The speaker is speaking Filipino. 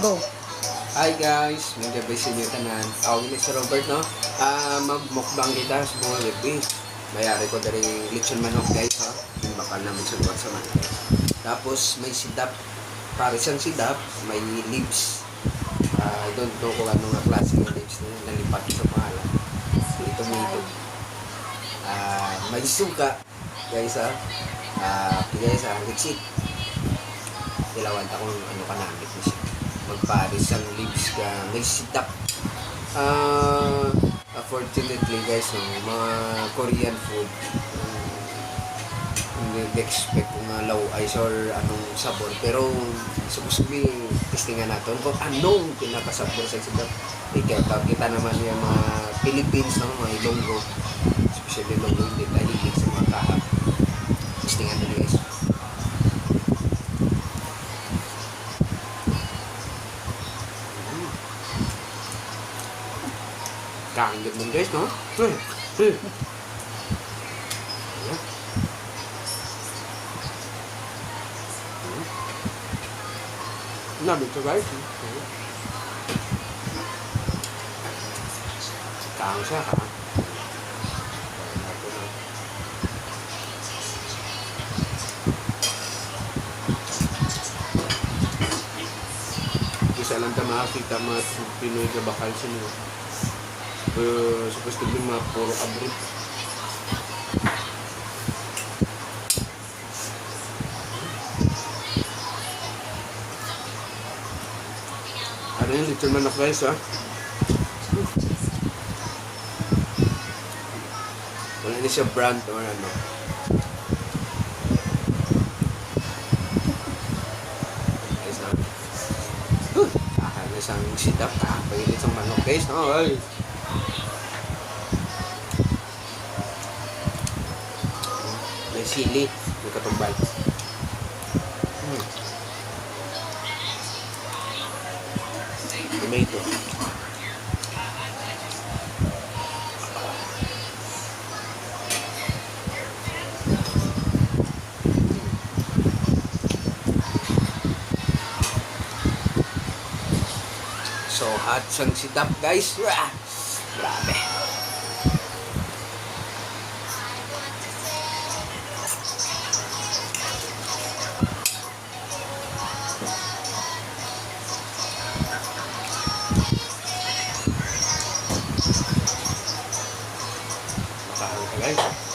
Go. Hi guys, may gabi sa inyo tanan. Ako ni Mr. Robert, no? Magmukbang kita sa mga gabi. Mayari ko dari lechon manok guys, ha? Yung bakal namin sa buwan sa manok. Tapos may sidap. Para siyang sidap, may leaves. I don't know kung anong nga klase ng leaves na nalipat sa pangalan. Ito mo ito. May suka, guys, ha? Guys, ha? Litsit. Ilawan akong ano ka namin ko siya. Magparis ang leaves ka. May sidap. Fortunately guys, mga Korean food, hindi expect kung low ice or anong sabor. Pero supposed to be, testingan natin kung anong pinakasabor sa sidap. Kita naman yung mga Philippines, no? Mga Ilonggo. Especially Ilonggo, hindi tayo higit sa mga kahap. Testingan nyo guys. Kanggit mo guys, no? Nabit siya guys. Kang siya ha. Isa lang tayo makakita mga Pinoy na bakal sa nyo. Supposed to be mga puro abroad. Ano yung lechon manok guys, ha? Wala na siya brand or ano. Guys, ha? Kakain na siyang sidap. Pagilid sa manok guys, no? Ay! May sili, may katumbal. Tomato. So hot siyang sidap guys. Grabe. Makahal ka guys.